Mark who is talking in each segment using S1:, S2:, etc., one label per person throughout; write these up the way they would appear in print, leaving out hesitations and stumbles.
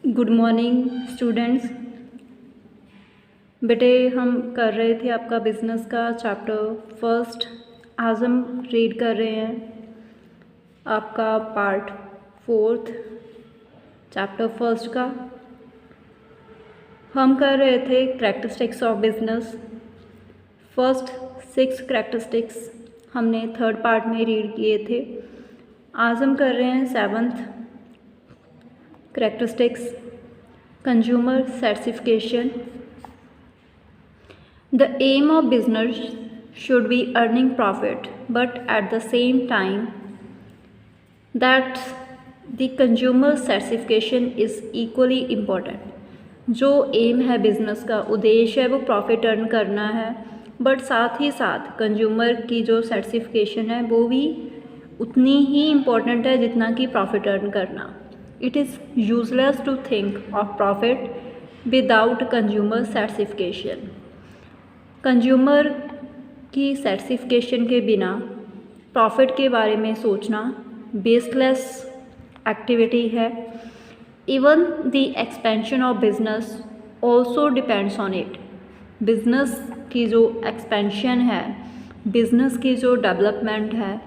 S1: Good morning students. बेटे हम कर रहे थे आपका बिजनेस का चैप्टर फर्स्ट। आज हम रीड कर रहे हैं आपका पार्ट फोर्थ चैप्टर फर्स्ट का। हम कर रहे थे characteristics of business. First 6 characteristics हमने थर्ड पार्ट में रीड किए थे। आज हम कर रहे हैं 7th characteristics, consumer satisfaction. The aim of business should be earning profit, but at the same time that the consumer satisfaction is equally important. जो एम है बिज़नेस का, उद्देश्य है वो प्रॉफिट अर्न करना है, बट साथ ही साथ कंज्यूमर की जो सेटिस्फिकेशन है वो भी उतनी ही इम्पोर्टेंट है जितना कि प्रॉफिट अर्न करना। It is useless to think of profit without consumer satisfaction. Consumer की सेटिस्फिकेशन के बिना प्रॉफिट के बारे में सोचना बेसलेस एक्टिविटी है। Even the expansion of business also depends on it. Business की जो एक्सपेंशन है, बिजनेस की जो डेवलपमेंट है,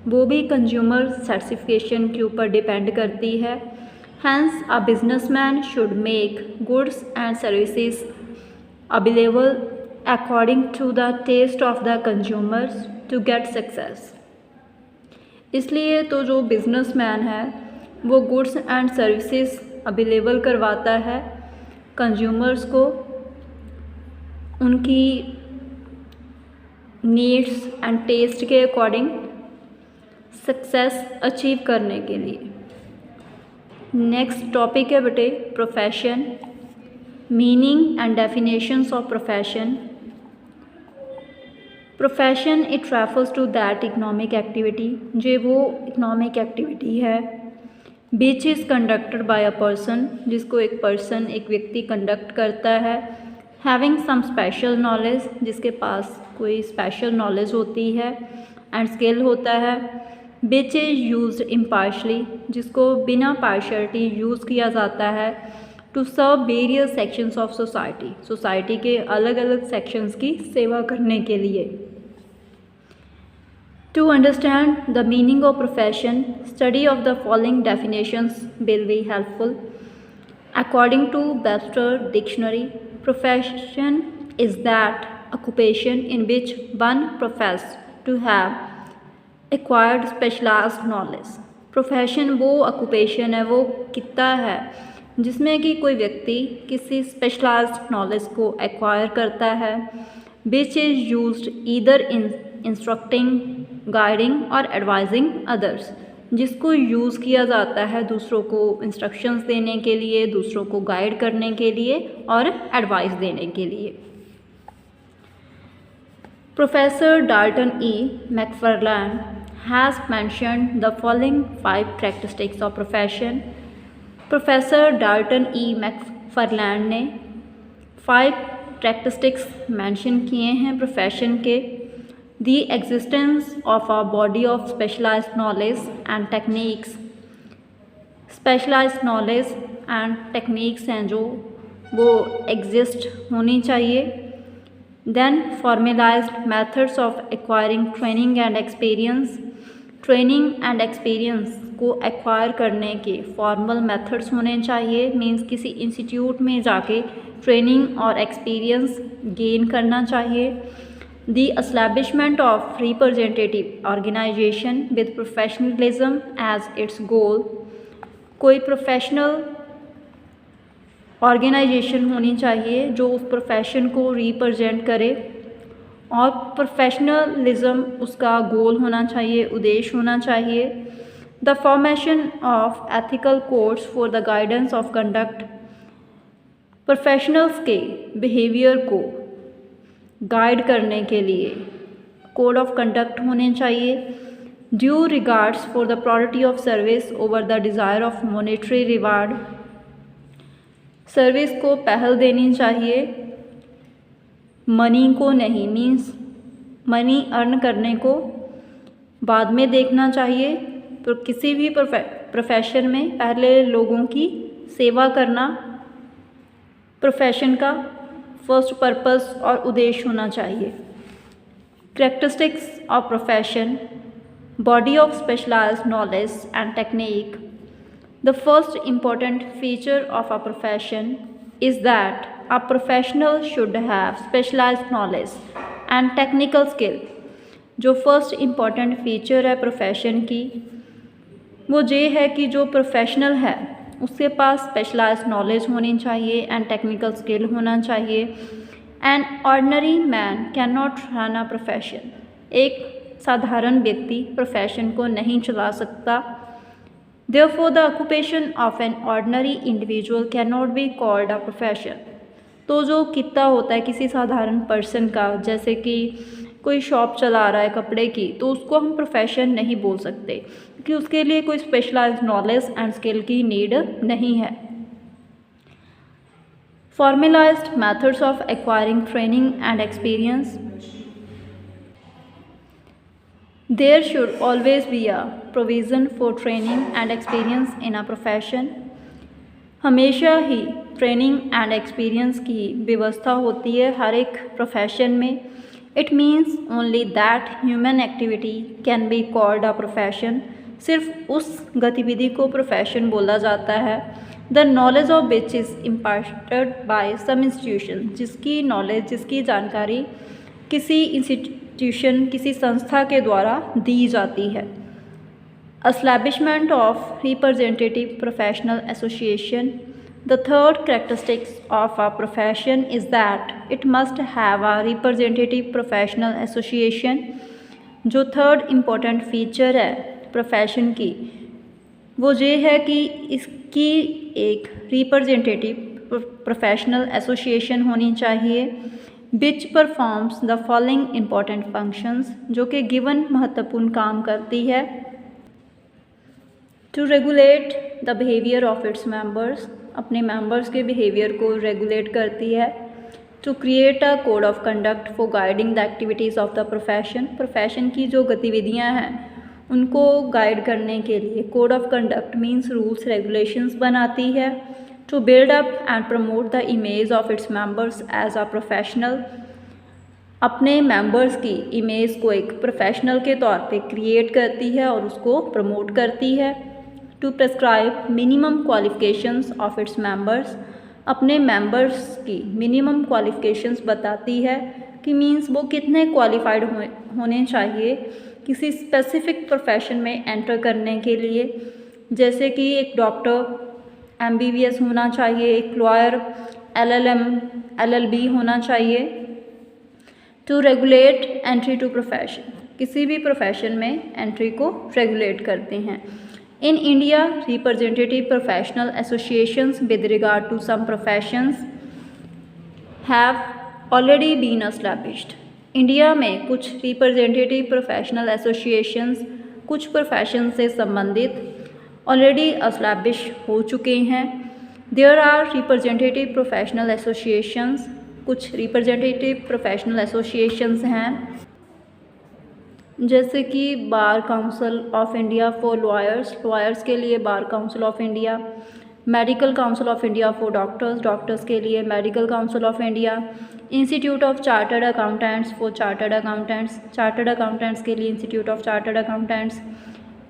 S1: वो भी कंज्यूमर सेटिस्फिकेशन के ऊपर डिपेंड करती है। Hence, a businessman should make goods and services available according to the taste of the consumers to get success. इसलिए तो जो बिजनेसमैन है वो गुड्स एंड सर्विसेज अवेलेबल करवाता है कंज्यूमर्स को उनकी नीड्स एंड टेस्ट के अकॉर्डिंग सक्सेस अचीव करने के लिए। नेक्स्ट टॉपिक है बेटे profession, meaning and definitions of profession. Profession it refers to that economic activity, जो वो इकोनॉमिक एक्टिविटी है which is conducted by a person, जिसको एक पर्सन एक व्यक्ति कंडक्ट करता है। हैविंग सम स्पेशल नॉलेज, जिसके पास कोई स्पेशल नॉलेज होती है एंड स्किल होता है। विच इज़ यूज इम्पार्शली, जिसको बिना पार्शलिटी यूज़ किया जाता है to serve various sections of society, society के अलग अलग सेक्शंस की सेवा करने के लिए। To understand the meaning of profession, study of the following definitions will be helpful. According to Webster dictionary, profession is that occupation in which one profess to have acquired specialised knowledge. Profession वो occupation है, वो कितना है जिसमें कि कोई व्यक्ति किसी स्पेशलाइज्ड नॉलेज को एक्वायर करता है। Which is used either in instructing, guiding और एडवाइजिंग अदर्स, जिसको यूज़ किया जाता है दूसरों को इंस्ट्रक्शंस देने के लिए, दूसरों को गाइड करने के लिए और एडवाइस देने के लिए। Professor Dalton E. McFarland has mentioned the following 5 characteristics of profession. Professor Dalton E. McFarland ने 5 characteristics mention किए हैं प्रोफेशन के। The existence of a body of specialized knowledge and techniques, specialized knowledge and techniques हैं जो वो exist होनी चाहिए। Then formalized methods of acquiring training and experience, training and experience को एक्वायर करने के फॉर्मल मेथड्स होने चाहिए। मींस किसी इंस्टीट्यूट में जाके ट्रेनिंग और एक्सपीरियंस गेन करना चाहिए। The establishment of representative organisation with professionalism as its goal, कोई प्रोफेशनल ऑर्गेनाइजेशन होनी चाहिए जो उस प्रोफेशन को रिप्रेजेंट करे और प्रोफेशनलिज्म उसका गोल होना चाहिए, उद्देश्य होना चाहिए। The formation of ethical codes for the guidance of conduct, professionals के बिहेवियर को गाइड करने के लिए कोड ऑफ कंडक्ट होने चाहिए। Due regards for the priority of service over the desire of monetary reward, service को पहल देनी चाहिए, मनी को नहीं। मीन्स मनी अर्न करने को बाद में देखना चाहिए। तो किसी भी प्रोफेशन में पहले लोगों की सेवा करना प्रोफेशन का फर्स्ट पर्पस और उद्देश्य होना चाहिए। Characteristics of profession, body of specialized knowledge and technique. The first important feature of a profession is that a professional should have specialized knowledge and technical skill. जो फर्स्ट इम्पॉर्टेंट फीचर है profession की वो ये है कि जो professional है उसके पास स्पेशलाइज्ड नॉलेज होनी चाहिए एंड टेक्निकल स्किल होना चाहिए। An ordinary man can not run a profession. एक साधारण व्यक्ति प्रोफेशन को नहीं चला सकता। Therefore the occupation of an ordinary individual can not be called a profession. तो जो कितना होता है किसी साधारण पर्सन का, जैसे कि कोई शॉप चला रहा है कपड़े की, तो उसको हम प्रोफेशन नहीं बोल सकते क्योंकि उसके लिए कोई स्पेशलाइज्ड नॉलेज एंड स्किल की नीड नहीं है। Formalized methods of acquiring training and experience. There should always be a provision for training and experience in a profession. हमेशा ही ट्रेनिंग एंड एक्सपीरियंस की व्यवस्था होती है हर एक प्रोफेशन में। It means only that human activity can be called a profession. सिर्फ उस गतिविधि को प्रोफेशन बोला जाता है। The knowledge of which is imparted by some institution, जिसकी नॉलेज जिसकी जानकारी किसी इंस्टीट्यूशन किसी संस्था के द्वारा दी जाती है। Establishment of representative professional association. The third characteristics of a profession is that it must have a representative professional association. जो थर्ड इम्पोर्टेंट फीचर है प्रोफेशन की वो ये है कि इसकी एक रिप्रेजेंटेटिव प्रोफेशनल एसोसिएशन होनी चाहिए which performs the following important functions, जो कि गिवन महत्वपूर्ण काम करती है। To regulate the behaviour of its members, अपने मेंबर्स के बिहेवियर को रेगुलेट करती है। To create a code of conduct for guiding the activities of the profession, profession की जो गतिविधियां हैं उनको गाइड करने के लिए code of conduct means rules regulations बनाती है। To build up and promote the image of its members as a professional, अपने मेंबर्स की इमेज को एक प्रोफेशनल के तौर पे क्रिएट करती है और उसको प्रमोट करती है। To prescribe minimum qualifications of its members, अपने मेंबर्स की मिनिमम क्वालिफिकेशंस बताती है कि मीन्स वो कितने क्वालिफाइड होने चाहिए किसी स्पेसिफिक प्रोफेशन में एंटर करने के लिए। जैसे कि एक डॉक्टर MBBS होना चाहिए, एक लॉयर LLM LLB होना चाहिए। To regulate entry to profession, किसी भी प्रोफेशन में एंट्री को रेगुलेट करते हैं। In India representative professional associations with regard to some professions have already been established. India में कुछ रिप्रेजेंटेटिव प्रोफेशनल एसोसिएशंस कुछ प्रोफेशन से संबंधित ऑलरेडी एस्टैब्लिश हो चुके हैं। There are representative professional associations, कुछ रिप्रेजेंटेटिव प्रोफेशनल एसोसिएशंस हैं जैसे कि Bar Council of India for lawyers, lawyers के लिए Bar Council of India, medical council of India for doctors, doctors के लिए medical council of India, institute of chartered accountants for chartered accountants, chartered accountants के लिए institute of chartered accountants.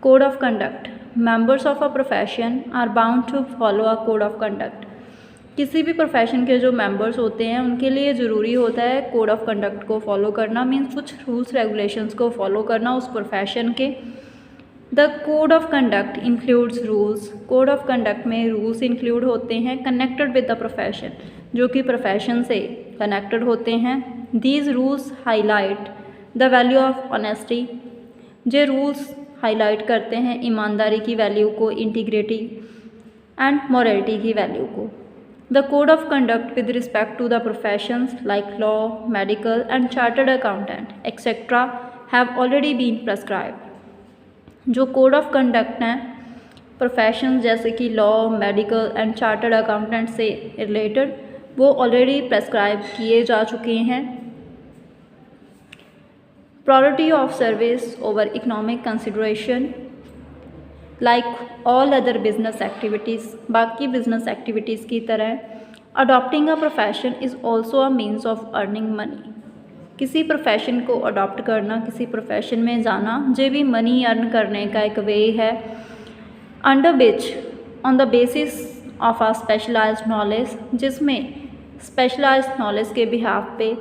S1: Code of conduct, members of a profession are bound to follow a code of conduct, किसी भी profession के जो members होते हैं उनके लिए ज़रूरी होता है कोड ऑफ कंडक्ट को फॉलो करना, मीन्स कुछ रूल्स रेगुलेशंस को फॉलो करना उस प्रोफेशन के। The code of conduct includes rules, code of conduct में रूल्स इंक्लूड होते हैं कनेक्टेड विद द प्रोफेशन, जो कि प्रोफेशन से कनेक्टेड होते हैं। These rules highlight the value of honesty, ये रूल्स हाईलाइट करते हैं ईमानदारी की वैल्यू को, इंटीग्रिटी एंड मोरालिटी की वैल्यू को। The code of conduct with respect to the professions like law, medical and chartered accountant etc. have already been prescribed. जो code of conduct हैं प्रोफेशन जैसे कि law, medical and chartered accountant से related वो already prescribe किए जा चुके हैं। Priority of service over economic consideration, like all other business activities, बाकी बिजनेस एक्टिविटीज़ की तरह adopting a profession is also a means of earning money. किसी प्रोफेशन को अडॉप्ट करना, किसी प्रोफेशन में जाना, जो भी मनी अर्न करने का एक वे है, under which on the basis of a specialised knowledge, जिसमें स्पेशलाइज्ड नॉलेज के बिहाफ पे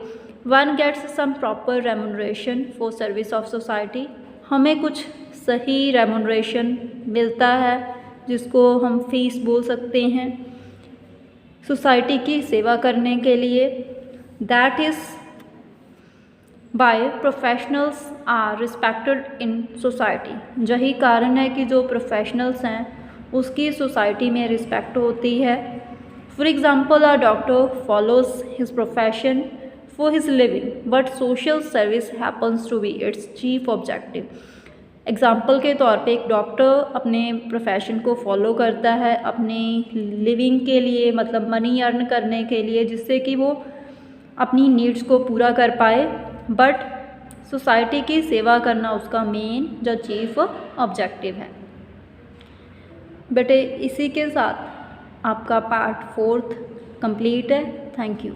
S1: one gets some proper remuneration for service of society, हमें कुछ सही रेमुनरेशन मिलता है जिसको हम फीस बोल सकते हैं सोसाइटी की सेवा करने के लिए। That is by professionals are respected in society. यही कारण है कि जो प्रोफेशनल्स हैं उसकी सोसाइटी में रिस्पेक्ट होती है। For example, a doctor follows his profession for his living but social service happens to be its chief objective. Example के तौर पे एक डॉक्टर अपने प्रोफेशन को फॉलो करता है अपनी लिविंग के लिए, मतलब मनी अर्न करने के लिए, जिससे कि वो अपनी नीड्स को पूरा कर पाए, बट सोसाइटी की सेवा करना उसका मेन जो चीफ ऑब्जेक्टिव है। बेटे इसी के साथ आपका पार्ट 4 कंप्लीट है। Thank you.